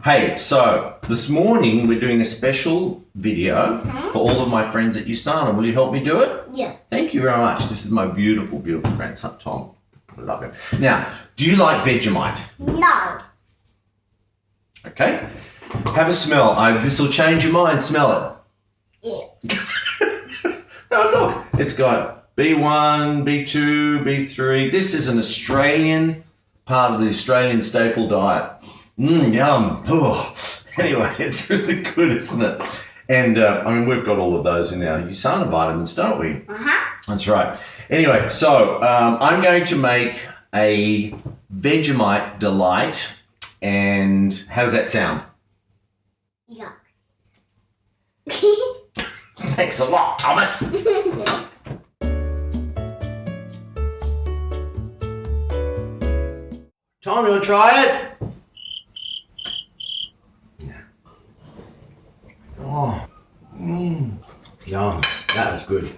Hey, so this morning we're doing a special video for all of my friends at USANA. Will you help me do it? Yeah. Thank you very much. This is my beautiful, beautiful grandson, Tom. I love him. Now, do you like Vegemite? No. Okay. Have a smell. This will change your mind. Smell Yeah. it. Now look, it's got B1, B2, B3. This is an Australian part of the Australian staple diet. Yum. Oh. Anyway, it's really good, isn't it? And we've got all of those in our USANA vitamins, don't we? That's right. Anyway, so I'm going to make a Vegemite delight. And how does that sound? Yeah. Thanks a lot, Thomas. Tom, you want to try it? Oh, yum. That was good.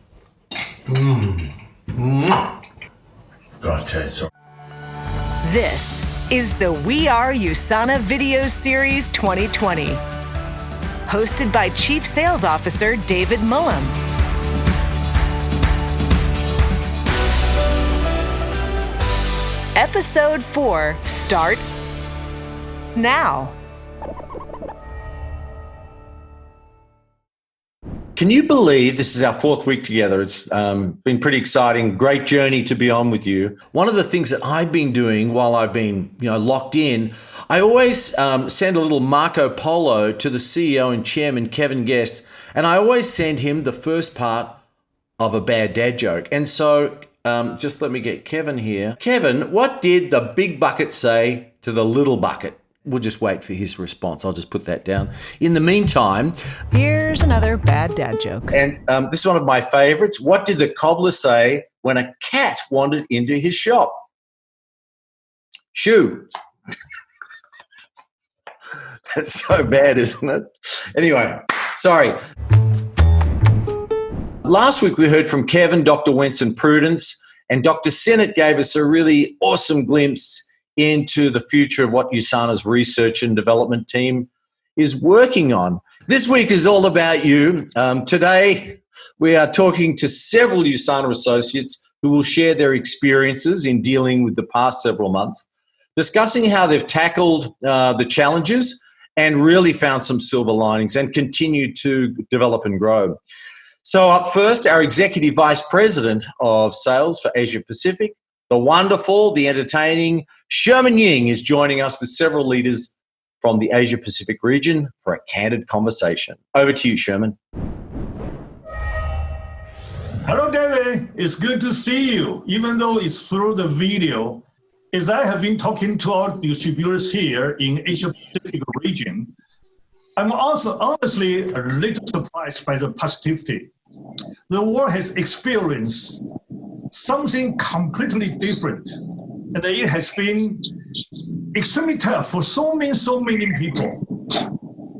God, tastes so. This is the We Are USANA Video Series 2020, hosted by Chief Sales Officer David Mullum. Episode 4 starts now. Can you believe this is our 4th week together? It's been pretty exciting. Great journey to be on with you. One of the things that I've been doing while I've been, locked in, I always send a little Marco Polo to the CEO and chairman, Kevin Guest, and I always send him the first part of a bad dad joke. And so just let me get Kevin here. Kevin, what did the big bucket say to the little bucket? We'll just wait for his response. I'll just put that down. In the meantime, here's another bad dad joke. And this is one of my favorites. What did the cobbler say when a cat wandered into his shop? Shoo. That's so bad, isn't it? Anyway, sorry. Last week we heard from Kevin, Dr. Wentz and Prudence, and Dr. Sennett gave us a really awesome glimpse into the future of what USANA's research and development team is working on. This week is all about you. Today, we are talking to several USANA associates who will share their experiences in dealing with the past several months, discussing how they've tackled the challenges and really found some silver linings and continue to develop and grow. So up first, our Executive Vice President of Sales for Asia Pacific, the wonderful, the entertaining Sherman Ying is joining us with several leaders from the Asia Pacific region for a candid conversation. Over to you, Sherman. Hello, David. It's good to see you, even though it's through the video. As I have been talking to our distributors here in Asia Pacific region, I'm also honestly a little surprised by the positivity. The world has experienced something completely different, and it has been extremely tough for so many people.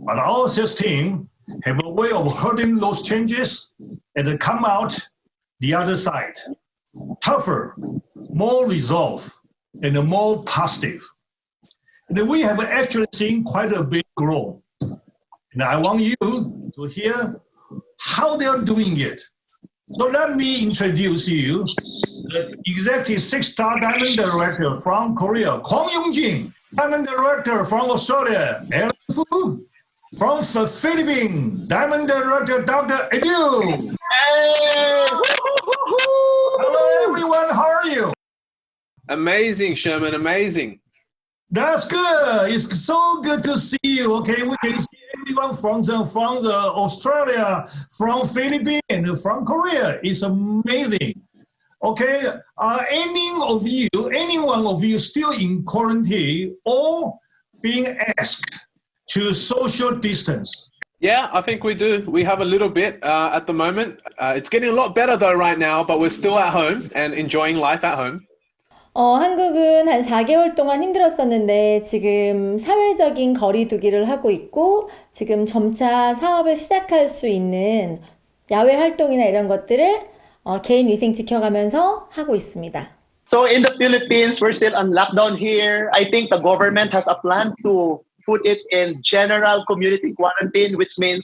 But our sales team have a way of hurdling those changes and come out the other side, tougher, more resolved, and more positive. And we have actually seen quite a big growth. And I want you to hear how they are doing it. So let me introduce you the Executive 6-star Diamond Director from Korea, Kwang Yong-jin. Diamond Director from Australia, Alan Fu. From the Philippines, Diamond Director, Dr. Edu. Hey! Hello everyone, how are you? Amazing, Sherman, amazing. That's good. It's so good to see you. Okay, we can see everyone from the Australia, from Philippines, from Korea. It's amazing. Okay, any one of you still in quarantine or being asked to social distance? Yeah, I think we do. We have a little bit at the moment. It's getting a lot better though right now, but we're still at home and enjoying life at home. 한국은 한 4개월 동안 힘들었었는데 지금 사회적인 거리 두기를 하고 있고 지금 점차 사업을 시작할 수 있는 야외 활동이나 이런 것들을 개인 위생 지켜가면서 하고 있습니다. So in the Philippines, we're still on lockdown here. I think the government has a plan to put it in general community quarantine, which means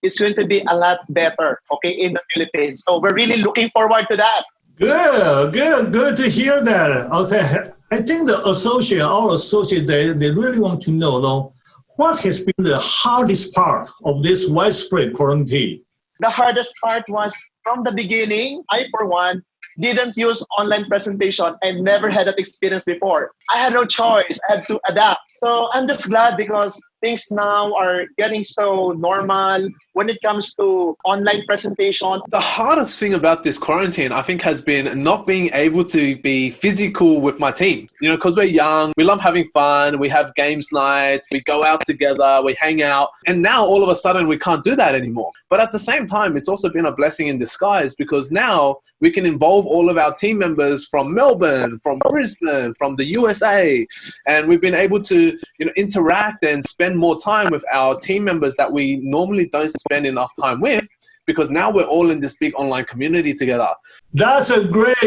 it's going to be a lot better, okay, in the Philippines. So we're really looking forward to that. Good to hear that. Okay. I think our associate, they really want to know, though, what has been the hardest part of this widespread quarantine? The hardest part was from the beginning, I, for one, didn't use online presentation. I never had that experience before. I had no choice. I had to adapt. So I'm just glad because things now are getting so normal when it comes to online presentation. The hardest thing about this quarantine, I think, has been not being able to be physical with my team. You know, because we're young, we love having fun, we have games nights, we go out together, we hang out. And now all of a sudden we can't do that anymore. But at the same time, it's also been a blessing in disguise because now we can involve all of our team members from Melbourne, from Brisbane, from the USA. And we've been able to, interact and spend more time with our team members that we normally don't spend enough time with, because now we're all in this big online community together. That's a great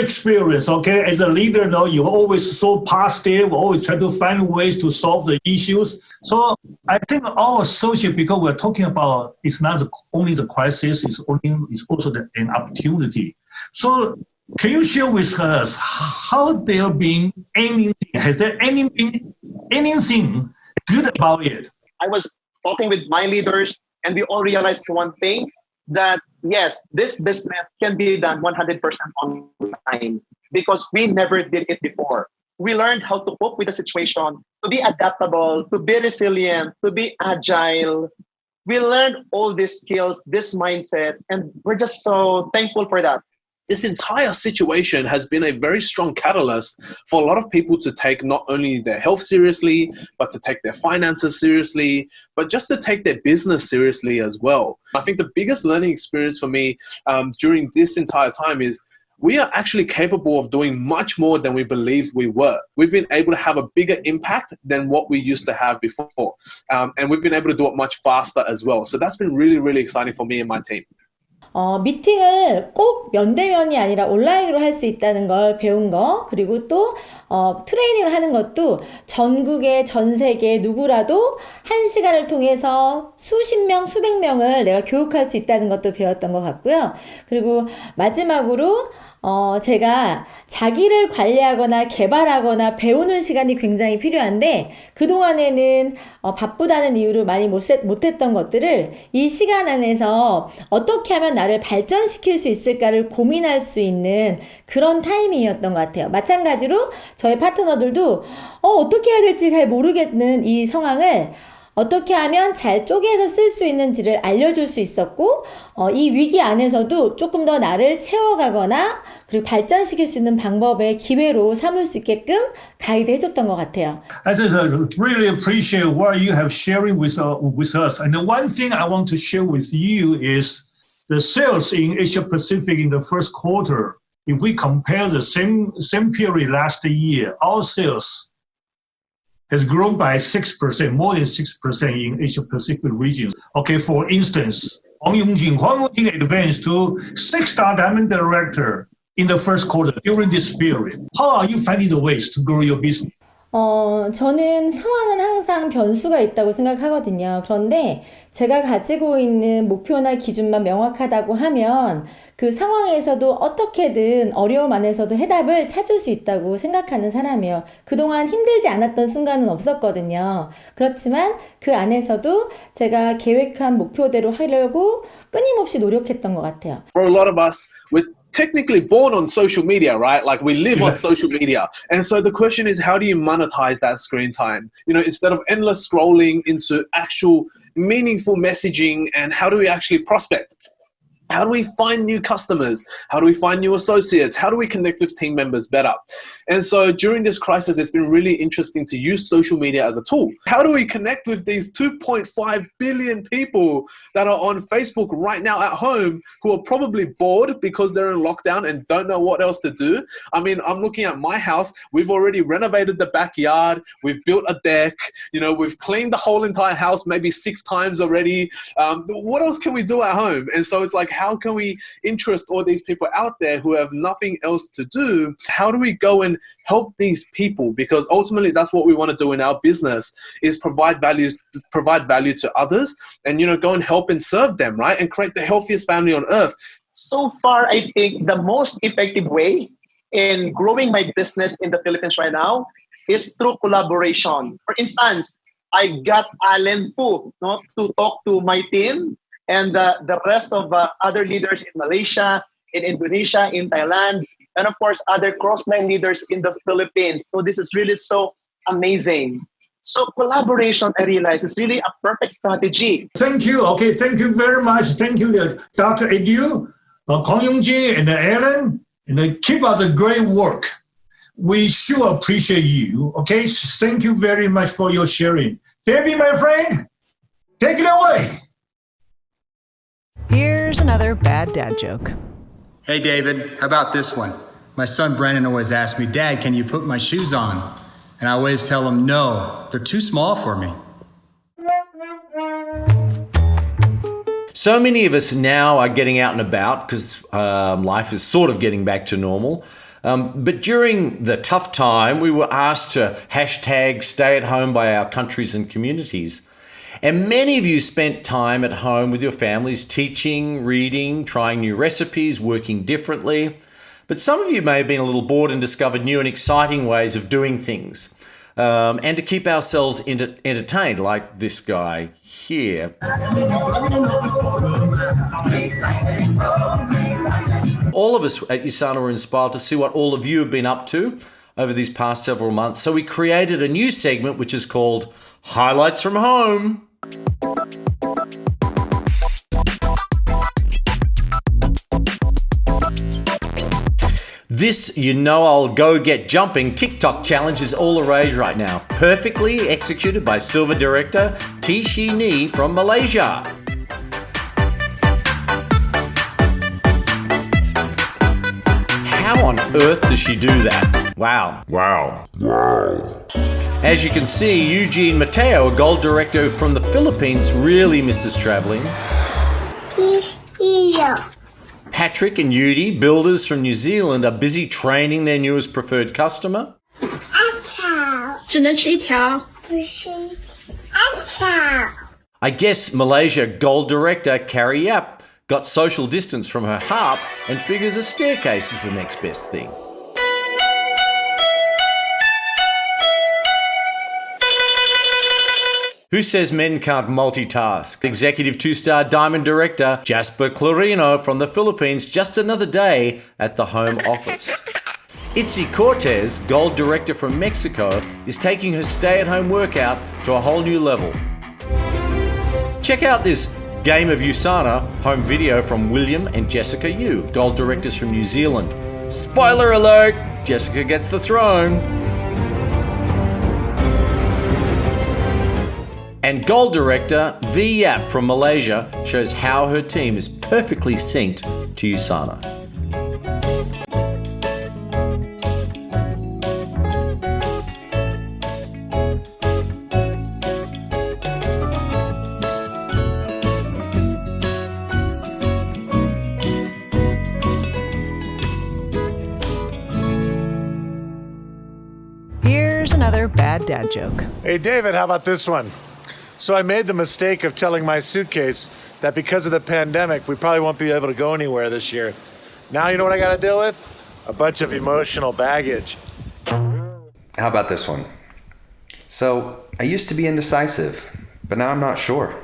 experience, okay? As a leader, you're always so positive, always try to find ways to solve the issues. So I think our associate, because we're talking about, it's not only the crisis, it's also an opportunity. So can you share with us how there been anything, has there been anything good about it? I was talking with my leaders and we all realized one thing, that yes, this business can be done 100% online because we never did it before. We learned how to cope with the situation, to be adaptable, to be resilient, to be agile. We learned all these skills, this mindset, and we're just so thankful for that. This entire situation has been a very strong catalyst for a lot of people to take not only their health seriously, but to take their finances seriously, but just to take their business seriously as well. I think the biggest learning experience for me during this entire time is we are actually capable of doing much more than we believed we were. We've been able to have a bigger impact than what we used to have before. And we've been able to do it much faster as well. So that's been really, really exciting for me and my team. 미팅을 꼭 면대면이 아니라 온라인으로 할 수 있다는 걸 배운 거, 그리고 또 트레이닝을 하는 것도 전국의 전 세계 누구라도 1시간을 통해서 수십 명, 수백 명을 내가 교육할 수 있다는 것도 배웠던 것 같고요. 그리고 마지막으로 제가 자기를 관리하거나 개발하거나 배우는 시간이 굉장히 필요한데 그동안에는 바쁘다는 이유로 많이 못했던 것들을 이 시간 안에서 어떻게 하면 나를 발전시킬 수 있을까를 고민할 수 있는 그런 타이밍이었던 것 같아요. 마찬가지로 저희 파트너들도 어떻게 해야 될지 잘 모르겠는 이 상황을 어떻게 하면 잘 쪼개서 쓸 수 있는지를 알려줄 수 있었고 이 위기 안에서도 조금 더 나를 채워가거나 그리고 발전시킬 수 있는 방법의 기회로 삼을 수 있게끔 가이드 해줬던 것 같아요. I just really appreciate what you have sharing with us. And the one thing I want to share with you is the sales in Asia Pacific in the first quarter. If we compare the same period last year, our sales has grown by 6%, more than 6% in Asia Pacific regions. Okay, for instance, Huang Yongjing advanced to 6-star Diamond Director in the first quarter during this period. How are you finding the ways to grow your business? 저는 상황은 항상 변수가 있다고 생각하거든요. 그런데 제가 가지고 있는 목표나 기준만 명확하다고 하면 그 상황에서도 어떻게든 어려움 안에서도 해답을 찾을 수 있다고 생각하는 사람이에요. 그동안 힘들지 않았던 순간은 없었거든요. 그렇지만 그 안에서도 제가 계획한 목표대로 하려고 끊임없이 노력했던 것 같아요. For a lot of us, we're technically born on social media, right? Like we live on social media. And so the question is, how do you monetize that screen time? Instead of endless scrolling into actual meaningful messaging, and how do we actually prospect? How do we find new customers? How do we find new associates? How do we connect with team members better? And so during this crisis, it's been really interesting to use social media as a tool. How do we connect with these 2.5 billion people that are on Facebook right now at home who are probably bored because they're in lockdown and don't know what else to do? I mean, I'm looking at my house. We've already renovated the backyard. We've built a deck. We've cleaned the whole entire house maybe 6 times already. What else can we do at home? And so it's like, how can we interest all these people out there who have nothing else to do? How do we go and help these people? Because ultimately that's what we want to do in our business, is provide value to others and, go and help and serve them, right? And create the healthiest family on earth. So far, I think the most effective way in growing my business in the Philippines right now is through collaboration. For instance, I got Alan Fu to talk to my team and the rest of other leaders in Malaysia, in Indonesia, in Thailand, and of course, other cross-line leaders in the Philippines. So this is really so amazing. So collaboration, I realize, is really a perfect strategy. Thank you. Okay, thank you very much. Thank you, Dr. Edu, Kong Yong-ji, and Aaron. And keep up the great work. We sure appreciate you. Okay, thank you very much for your sharing. David, my friend, take it away. Here's another bad dad joke. Hey, David, how about this one? My son Brennan always asks me, Dad, can you put my shoes on? And I always tell him, no, they're too small for me. So many of us now are getting out and about because life is sort of getting back to normal. But during the tough time, we were asked to hashtag stay at home by our countries and communities. And many of you spent time at home with your families, teaching, reading, trying new recipes, working differently. But some of you may have been a little bored and discovered new and exciting ways of doing things. And to keep ourselves entertained, like this guy here. All of us at USANA were inspired to see what all of you have been up to over these past several months. So we created a new segment which is called Highlights from Home. This I'll go get jumping TikTok challenge is all the rage right now. Perfectly executed by silver director Tishi Ni from Malaysia. How on earth does she do that? Wow. As you can see, Eugene Mateo, a gold director from the Philippines, really misses traveling. Patrick and Yudi, builders from New Zealand, are busy training their newest preferred customer. I guess Malaysia gold director Carrie Yap got social distance from her harp and figures a staircase is the next best thing. Who says men can't multitask? Executive 2-star diamond director Jasper Clarino from the Philippines, just another day at the home office. Itzi Cortez, gold director from Mexico, is taking her stay-at-home workout to a whole new level. Check out this Game of USANA home video from William and Jessica Yu, gold directors from New Zealand. Spoiler alert! Jessica gets the throne. And gold director V Yap from Malaysia shows how her team is perfectly synced to USANA. Here's another bad dad joke. Hey, David, how about this one? So I made the mistake of telling my suitcase that because of the pandemic, we probably won't be able to go anywhere this year. Now you know what I got to deal with? A bunch of emotional baggage. How about this one? So I used to be indecisive, but now I'm not sure.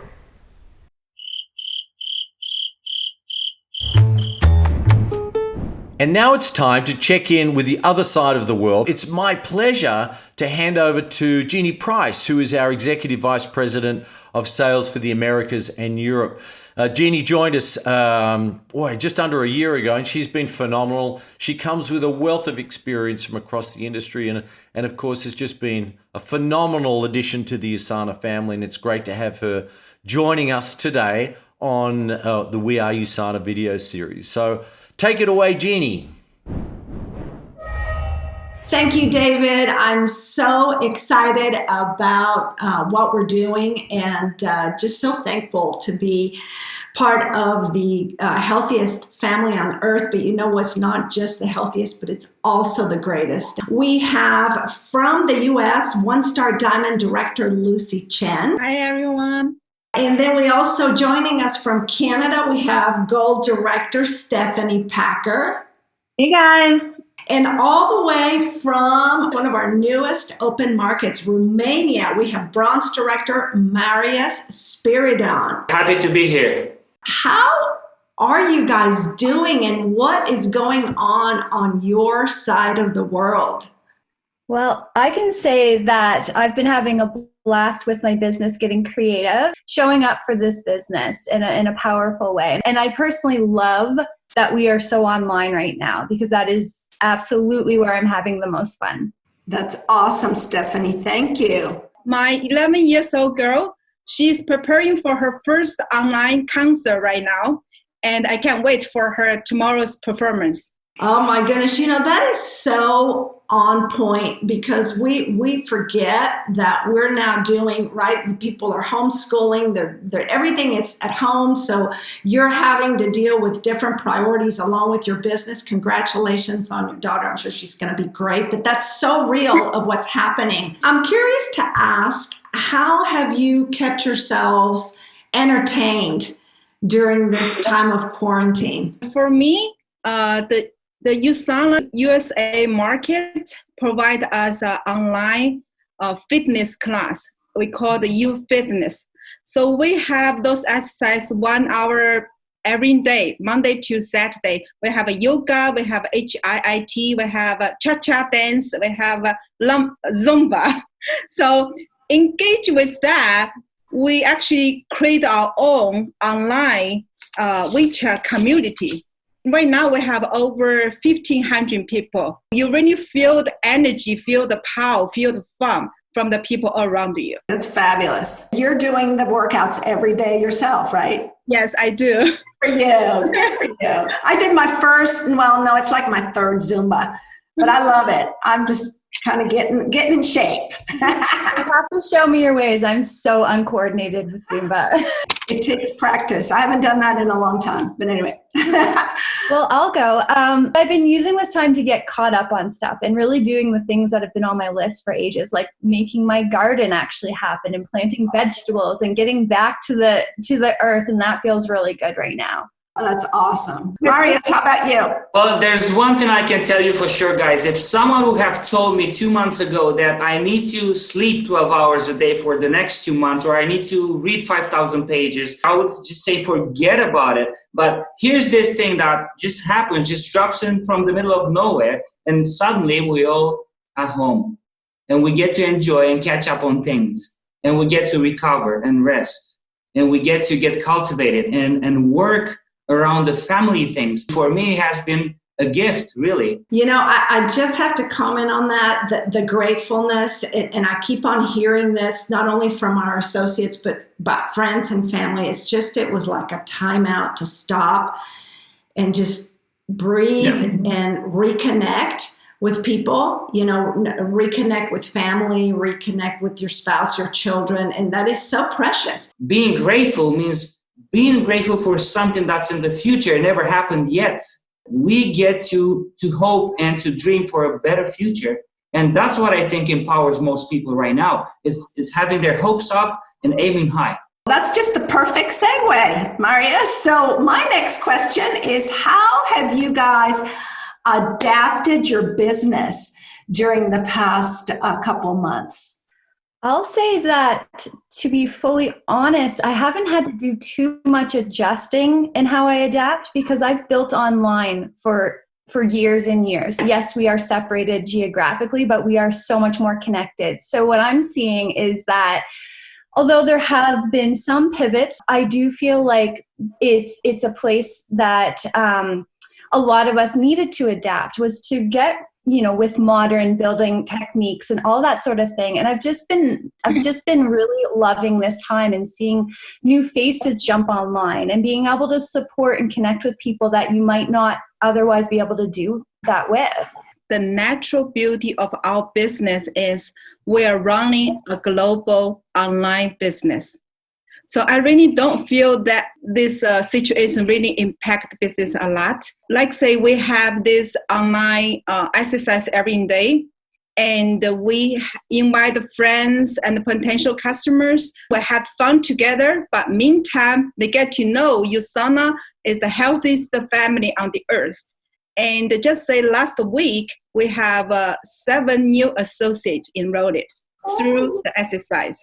And now it's time to check in with the other side of the world. It's my pleasure to hand over to Jeannie Price, who is our Executive Vice President of Sales for the Americas and Europe. Jeannie joined us just under a year ago, and she's been phenomenal. She comes with a wealth of experience from across the industry and of course, has just been a phenomenal addition to the USANA family, and it's great to have her joining us today on the We Are USANA video series. So take it away, Jeannie. Thank you, David. I'm so excited about what we're doing and just so thankful to be part of the healthiest family on earth. But you know what's not just the healthiest, but it's also the greatest. We have from the U.S. one-star diamond director Lucy Chen. Hi, everyone. And then we also joining us from Canada, we have gold director Stephanie Packer. Hey, guys. And all the way from one of our newest open markets, Romania, we have bronze director Marius Spiridon. Happy to be here. How are you guys doing and what is going on your side of the world? Well, I can say that I've been having a blast with my business, getting creative, showing up for this business in a powerful way. And I personally love that we are so online right now because that is absolutely where I'm having the most fun. That's awesome, Stephanie. Thank you. My 11-year-old girl, she's preparing for her first online concert right now, and I can't wait for her tomorrow's performance. Oh my goodness, you know, that is so on point because we forget that we're now doing, right? People are homeschooling, they're everything is at home. So you're having to deal with different priorities along with your business. Congratulations on your daughter. I'm sure she's going to be great, but that's so real of what's happening. I'm curious to ask, how have you kept yourselves entertained during this time of quarantine? For me, the USANA USA market provide us an online fitness class. We call the U Fitness. So we have those exercises 1 hour every day, Monday to Saturday. We have a yoga, we have HIIT, we have a cha-cha dance, we have a Zumba. So engage with that. We actually create our own online WeChat community. Right now, we have over 1,500 people. You really feel the energy, feel the power, feel the fun from the people around you. That's fabulous. You're doing the workouts every day yourself, right? Yes, I do. Good for you. Good for you. I did my first, well, no, it's like my third Zumba, but I love it. I'm just kind of getting in shape. You have to show me your ways. I'm so uncoordinated with Zumba. It takes practice. I haven't done that in a long time, but anyway. Well, I'll go. I've been using this time to get caught up on stuff and really doing the things that have been on my list for ages, like making my garden actually happen and planting vegetables and getting back to the earth, and that feels really good right now. Oh, that's awesome. Marius, how about you? Well, there's one thing I can tell you for sure, guys. If someone would have told me 2 months ago that I need to sleep 12 hours a day for the next 2 months, or I need to read 5,000 pages, I would just say forget about it. But here's this thing that just happens, just drops in from the middle of nowhere, and suddenly we all at home. And we get to enjoy and catch up on things. And we get to recover and rest. And we get to get cultivated and work around the family things. For me, it has been a gift, really. You know, I just have to comment on that, the gratefulness, and I keep on hearing this, not only from our associates, but friends and family. It was like a timeout to stop and just breathe and reconnect with people, you know, reconnect with family, reconnect with your spouse, your children, and that is so precious. Being grateful means being grateful for something that's in the future. It never happened yet. We get to hope and to dream for a better future. And that's what I think empowers most people right now, is having their hopes up and aiming high. That's just the perfect segue, Marius. So my next question is, how have you guys adapted your business during the past couple months? I'll say that, to be fully honest, I haven't had to do too much adjusting in how I adapt because I've built online for years and years. Yes, we are separated geographically, but we are so much more connected. So what I'm seeing is that although there have been some pivots, I do feel like it's a place that a lot of us needed to adapt, was to get, you know, with modern building techniques and all that sort of thing. And I've just been really loving this time and seeing new faces jump online and being able to support and connect with people that you might not otherwise be able to do that with. the natural beauty of our business is we are running a global online business. So I really don't feel that this situation really impact the business a lot. Like say we have this online exercise every day, and we invite friends and potential customers. We have fun together, but meantime, they get to know USANA is the healthiest family on the earth. And just say last week, we have 7 new associates enrolled through the exercise.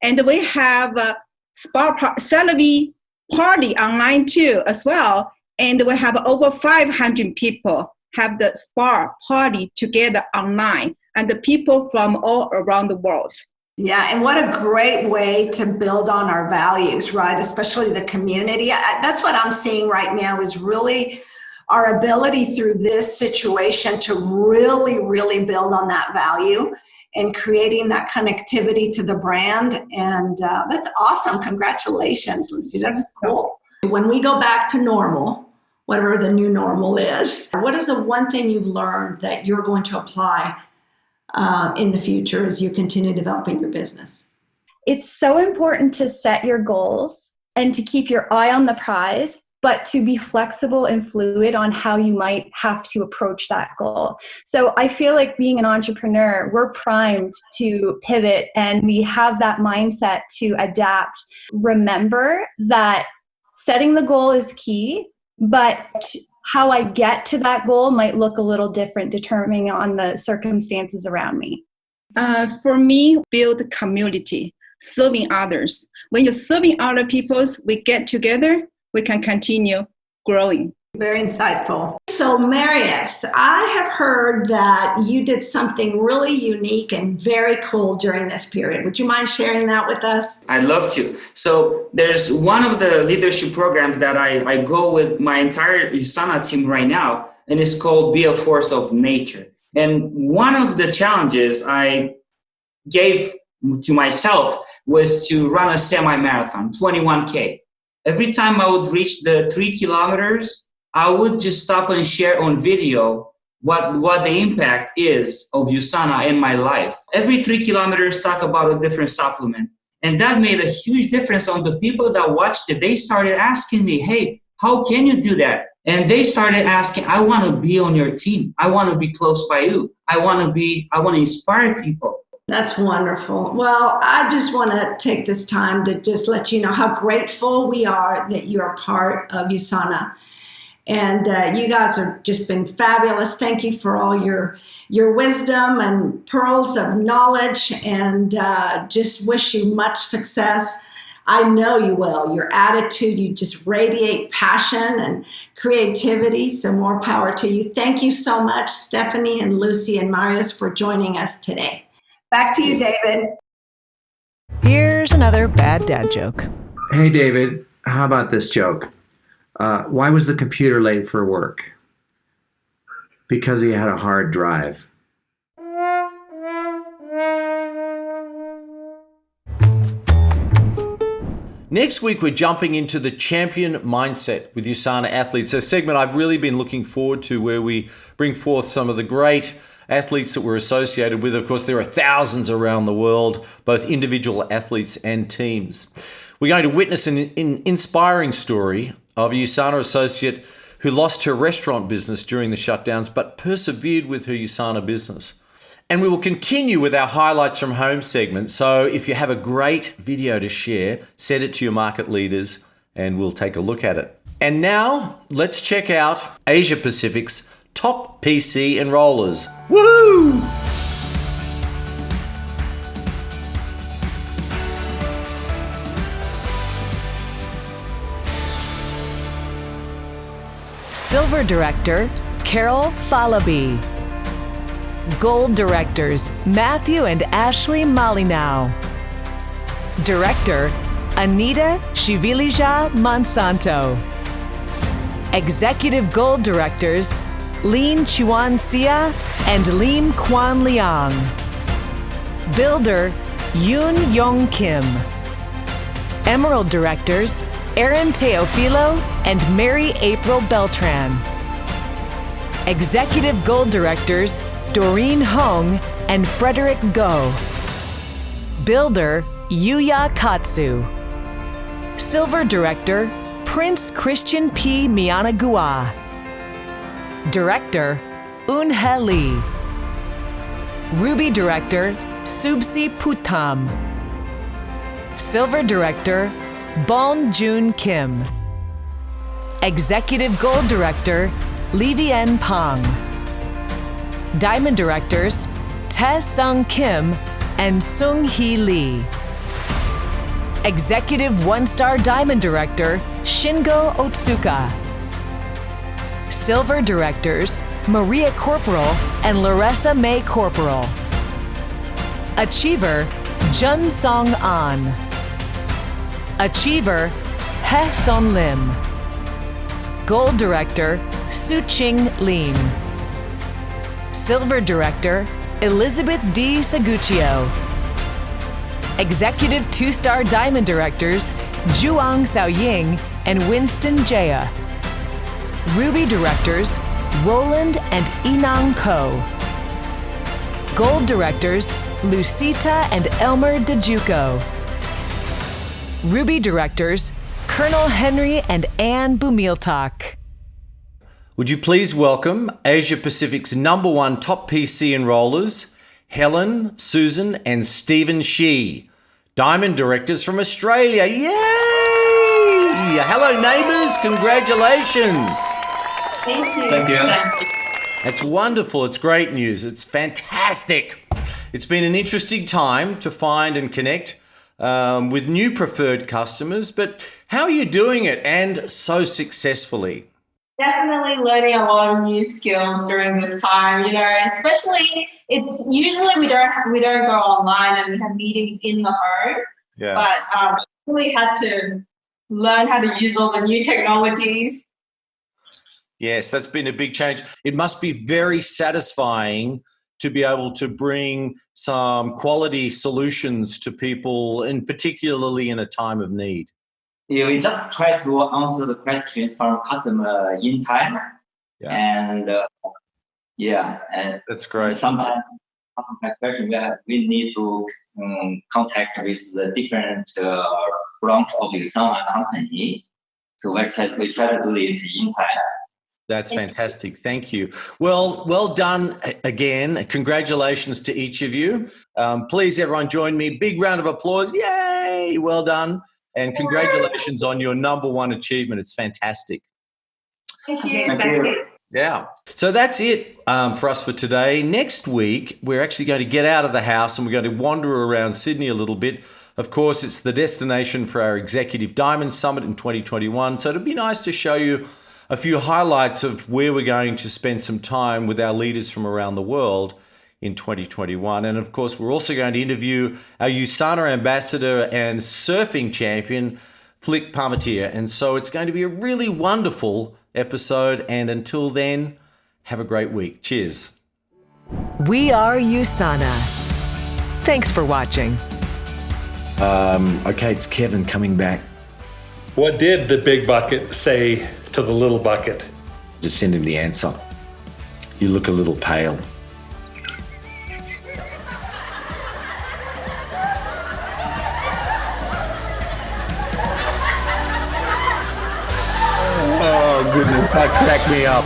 And we have a celebrity party online too as well. And we have over 500 people have the spa party together online, and the people from all around the world. Yeah, and what a great way to build on our values, right? Especially the community. That's what I'm seeing right now is really our ability through this situation to really, really build on that value and creating that connectivity to the brand. And that's awesome. Congratulations, Lucy. That's cool. When we go back to normal, whatever the new normal is, what is the one thing you've learned that you're going to apply in the future as you continue developing your business? It's so important to set your goals and to keep your eye on the prize, but to be flexible and fluid on how you might have to approach that goal. So I feel like being an entrepreneur, we're primed to pivot, and we have that mindset to adapt. Remember that setting the goal is key, but how I get to that goal might look a little different depending on the circumstances around me. For me, build community, serving others. When you're serving other people, we get together, we can continue growing. Very insightful. So Marius, I have heard that you did something really unique and very cool during this period. Would you mind sharing that with us? I'd love to. So there's one of the leadership programs that I go with my entire USANA team right now, and it's called Be a Force of Nature. And one of the challenges I gave to myself was to run a semi-marathon, 21K. Every time I would reach the 3 kilometers, I would just stop and share on video what the impact is of USANA in my life. Every 3 kilometers, talk about a different supplement. And that made a huge difference on the people that watched it. They started asking me, hey, how can you do that? And they started asking, I want to be on your team. I want to be close by you. I want to inspire people. That's wonderful. Well, I just want to take this time to just let you know how grateful we are that you are part of USANA. And you guys have just been fabulous. Thank you for all your wisdom and pearls of knowledge, and just wish you much success. I know you will. Your attitude, you just radiate passion and creativity, so more power to you. Thank you so much, Stephanie and Lucy and Marius, for joining us today. Back to you, David. Here's another bad dad joke. Hey, David, how about this joke? Why was the computer late for work? Because he had a hard drive. Next week, we're jumping into the champion mindset with USANA athletes, a segment I've really been looking forward to, where we bring forth some of the great athletes that we're associated with. Of course, there are thousands around the world, both individual athletes and teams. We're going to witness an inspiring story of a USANA associate who lost her restaurant business during the shutdowns, but persevered with her USANA business. And we will continue with our highlights from home segment. So if you have a great video to share, send it to your market leaders and we'll take a look at it. And now let's check out Asia Pacific's top PC enrollers. Woo! Silver Director, Carol Falaby. Gold Directors, Matthew and Ashley Malinow. Director, Anita Shivilija Monsanto. Executive Gold Directors, Lin Chuan Sia and Lim Kwan Liang. Builder, Yoon Yong Kim. Emerald Directors, Aaron Teofilo and Mary April Beltran. Executive Gold Directors Doreen Hong and Frederick Go. Builder Yuya Katsu. Silver Director Prince Christian P. Mianagua. Director Eun-hye Lee. Ruby Director Subsi Putam. Silver Director Bon Jun Kim. Executive Gold Director Livien Pang. Diamond Directors Tae Sung Kim and Sung Hee Lee. Executive 1-Star Diamond Director Shingo Otsuka. Silver Directors Maria Corporal and Larissa May Corporal. Achiever Jun Song An. Achiever He Son Lim. Gold Director Su-Ching Lin. Silver Director Elizabeth D. Saguccio. Executive 2-Star Diamond Directors Juang Xiaoying and Winston Jaya. Ruby Directors Roland and Inang Ko. Gold Directors Lucita and Elmer DeJuco. Ruby Directors Colonel Henry and Anne Bumiltak. Would you please welcome Asia Pacific's #1 top PC enrollers, Helen, Susan, and Stephen Shee, Diamond Directors from Australia. Yay! Hello, neighbours. Congratulations. Thank you. Thank you. That's wonderful. It's great news. It's fantastic. It's been an interesting time to find and connect with new preferred customers, but how are you doing it and so successfully? Definitely learning a lot of new skills during this time, especially it's usually we don't go online and we have meetings in the home. Yeah. But really had to learn how to use all the new technologies. Yes, that's been a big change. It must be very satisfying to be able to bring some quality solutions to people, and particularly in a time of need. Yeah, we just try to answer the questions from customer in time. Yeah. And and that's great. Sometimes question we need to contact with the different branch of the USANA company. So we try to do it in time. That's fantastic. Thank you. Well done again. Congratulations to each of you. Please, everyone, join me. Big round of applause. Yay! Well done. And congratulations on your #1 achievement. It's fantastic. Thank you. Thank you. Yeah. So that's it for us for today. Next week, we're actually going to get out of the house and we're going to wander around Sydney a little bit. Of course, it's the destination for our Executive Diamond Summit in 2021. So it'd be nice to show you a few highlights of where we're going to spend some time with our leaders from around the world in 2021. And of course, we're also going to interview our USANA ambassador and surfing champion, Flick Palmatier. And so it's going to be a really wonderful episode. And until then, have a great week. Cheers. We are USANA. Thanks for watching. Okay, it's Kevin coming back. What did the big bucket say to the little bucket? Just send him the answer. You look a little pale. Oh, goodness, that cracked me up.